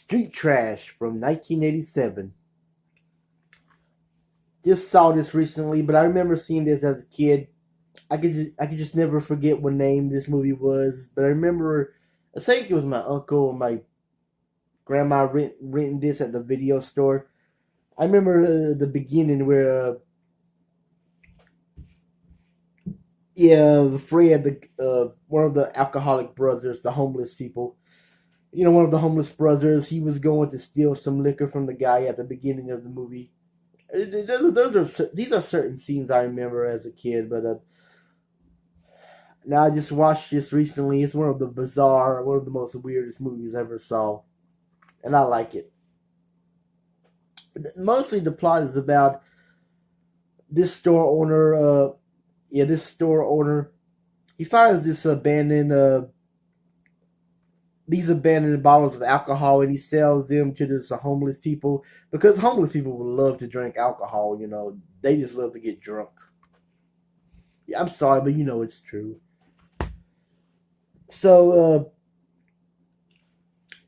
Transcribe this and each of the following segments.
Street Trash from 1987. Just saw this recently, but I remember seeing this as a kid. I could just never forget what name this movie was. But I remember, I think it was my uncle or my grandma renting this at the video store. I remember the beginning where, Fred, one of the alcoholic brothers, the homeless people. One of the homeless brothers, he was going to steal some liquor from the guy at the beginning of the movie. These are certain scenes I remember as a kid, but now I just watched this recently. It's one of the most weirdest movies I ever saw, and I like it. Mostly the plot is about this store owner. This store owner. He finds these abandoned bottles of alcohol, and he sells them to this homeless people, because homeless people would love to drink alcohol. They just love to get drunk. Yeah, I'm sorry, but it's true. So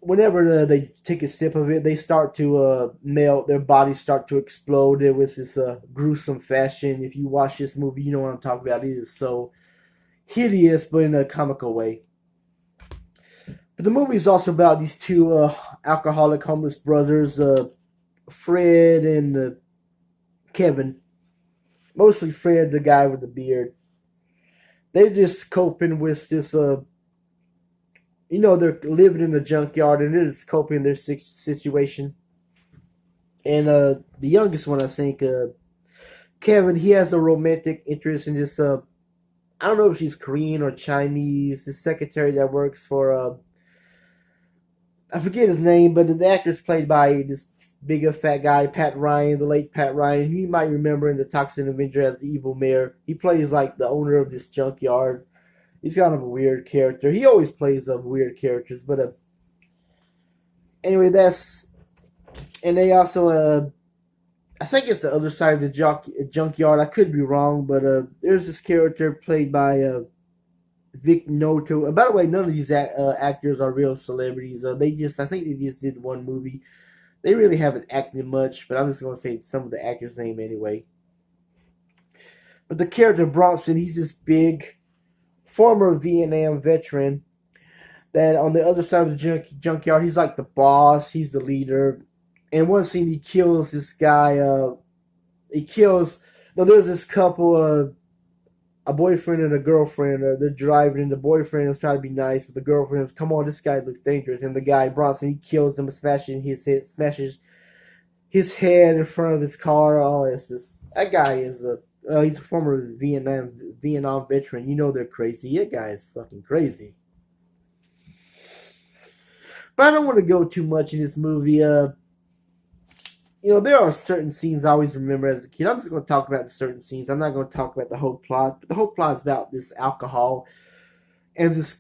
whenever they take a sip of it, they start to melt. Their bodies start to explode. It was this gruesome fashion. If you watch this movie, you know what I'm talking about. It is so hideous, but in a comical way. But the movie is also about these two alcoholic homeless brothers, Fred and Kevin. Mostly Fred, the guy with the beard. They're just coping with this, they're living in a junkyard, and they're just coping their situation. And the youngest one, I think, Kevin, he has a romantic interest in this, I don't know if she's Korean or Chinese, this secretary that works for, I forget his name, but the actor's played by this bigger fat guy, Pat Ryan, the late Pat Ryan. You might remember in the Toxic Avenger as the evil mayor. He plays like the owner of this junkyard. He's kind of a weird character. He always plays weird characters, but anyway, and they also I think it's the other side of the junkyard. I could be wrong, but there's this character played by Vic Noto. And by the way, none of these actors are real celebrities. I think they just did one movie. They really haven't acted much, but I'm just going to say some of the actors' name anyway. But the character Bronson, he's this big, former Vietnam veteran that on the other side of the junkyard, he's like the boss, he's the leader. And one scene, he kills this guy. There's this couple, a boyfriend and a girlfriend. They're driving, and the boyfriend is trying to be nice, but the girlfriend is, "Come on, this guy looks dangerous." And the guy Bronson, he kills him, smashes his head in front of his car. Oh, that guy is he's a former Vietnam veteran. They're crazy. That guy is fucking crazy. But I don't want to go too much in this movie. There are certain scenes I always remember as a kid. I'm just going to talk about the certain scenes. I'm not going to talk about the whole plot. But the whole plot is about this alcohol, and this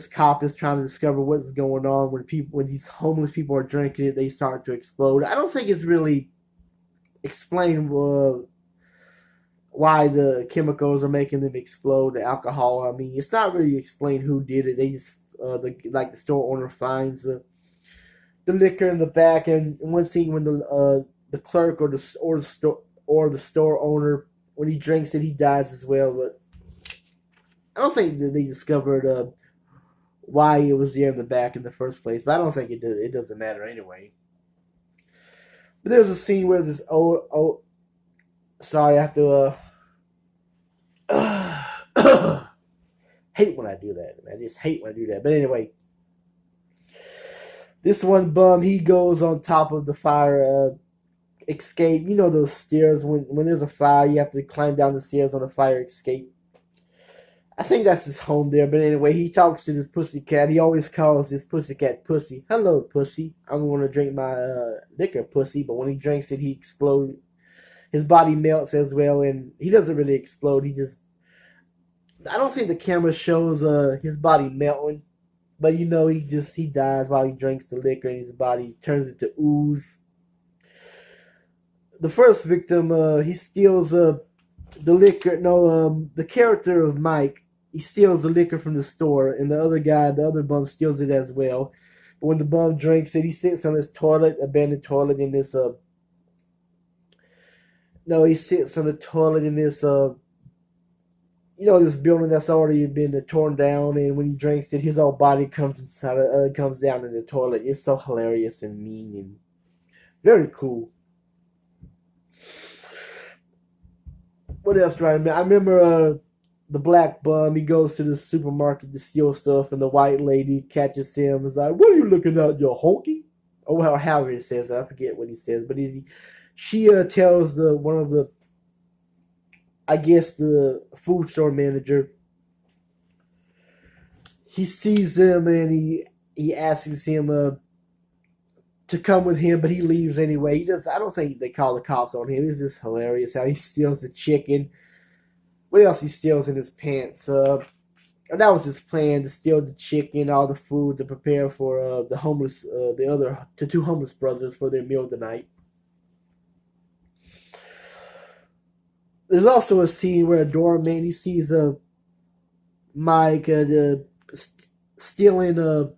cop is trying to discover what's going on when these homeless people are drinking it. They start to explode. I don't think it's really explained why the chemicals are making them explode. The alcohol. I mean, it's not really explained who did it. They just the store owner finds the liquor in the back, and one scene when the clerk or the store owner, when he drinks it, he dies as well. But I don't think that they discovered why it was there in the back in the first place. But I don't think it doesn't matter anyway. But there's a scene where this sorry, I have to hate when I do that. I just hate when I do that. But anyway. This one bum, he goes on top of the fire escape. Those stairs, when there's a fire, you have to climb down the stairs on a fire escape. I think that's his home there. But anyway, he talks to this pussycat. He always calls this pussycat pussy. "Hello, pussy. I'm going to drink my liquor, pussy." But when he drinks it, he explodes. His body melts as well, and he doesn't really explode. I don't think the camera shows his body melting. But he dies while he drinks the liquor, and his body turns into ooze. The first victim, he steals the liquor. No, the character of Mike, he steals the liquor from the store, and the other bum steals it as well. But when the bum drinks it, he sits on his toilet, abandoned toilet in this no, he sits on the toilet in this this building that's already been torn down, and when he drinks it, his whole body comes inside, comes down in the toilet. It's so hilarious and mean and very cool. What else do I remember? I remember the black bum. He goes to the supermarket to steal stuff, and the white lady catches him. And is like, "What are you looking at, you honky?" Oh well, however he says it. I forget what he says, but she tells one of the, I guess, the food store manager. He sees him and he asks him to come with him, but he leaves anyway. He does. I don't think they call the cops on him. It's just hilarious how he steals the chicken. What else he steals in his pants? That was his plan, to steal the chicken, all the food to prepare for the homeless, the two homeless brothers for their meal tonight. There's also a scene where a doorman, he sees Mike stealing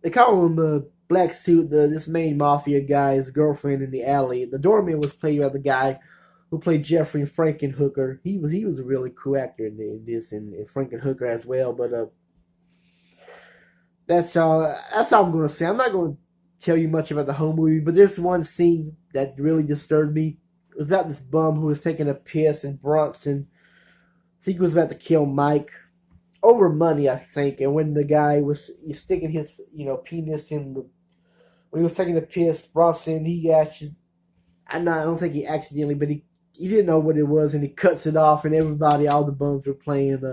they call him Black Suit, this main mafia guy's girlfriend in the alley. The doorman was played by the guy who played Jeffrey Frankenhooker. He was a really cool actor in this, and Frankenhooker as well. But that's all I'm gonna say. I'm not gonna tell you much about the whole movie, but there's one scene that really disturbed me. It was about this bum who was taking a piss in Bronx, and I think he was about to kill Mike over money, I think. And when the guy was sticking his penis in when he was taking a piss, Bronson, he actually, I don't think he accidentally, but he didn't know what it was, and he cuts it off, and all the bums were playing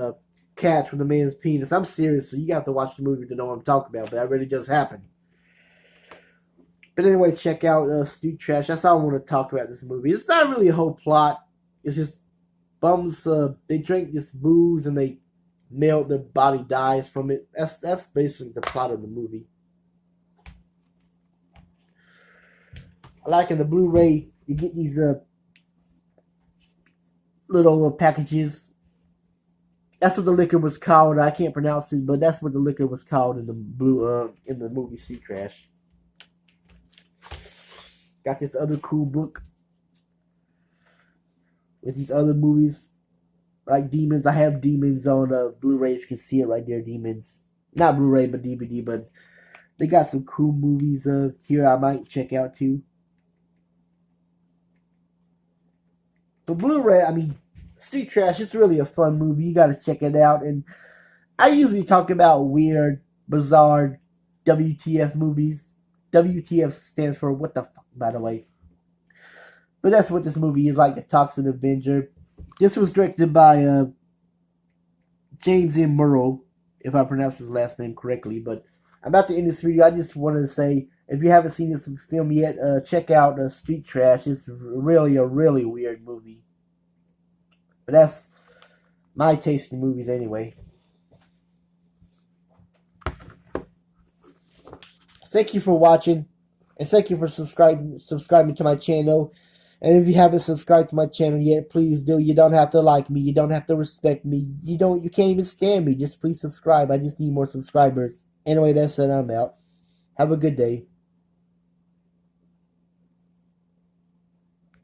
catch with the man's penis. I'm serious, so you have to watch the movie to know what I'm talking about, but that really does happen. But anyway, check out Street Trash. That's all I want to talk about this movie. It's not really a whole plot. It's just bums, they drink this booze, and they melt, their body dies from it. That's basically the plot of the movie. Like in the Blu-ray, you get these little packages. That's what the liquor was called. I can't pronounce it, but that's what the liquor was called in the movie Street Trash. Got this other cool book with these other movies like Demons. I have Demons on Blu-ray. If you can see it right there, Demons. Not Blu-ray, but DVD. But they got some cool movies here I might check out too. But Blu-ray, Street Trash, it's really a fun movie. You got to check it out. And I usually talk about weird, bizarre WTF movies. WTF stands for what the fuck, by the way. But that's what this movie is like, The Toxin Avenger. This was directed by James M. Muro, if I pronounce his last name correctly. But I'm about to end this video. I just wanted to say, if you haven't seen this film yet, check out Street Trash. It's really a really weird movie. But that's my taste in movies anyway. Thank you for watching, and thank you for subscribing to my channel. And if you haven't subscribed to my channel yet, please do. You don't have to like me. You don't have to respect me. You can't even stand me. Just please subscribe. I just need more subscribers. Anyway, that's it. I'm out. Have a good day.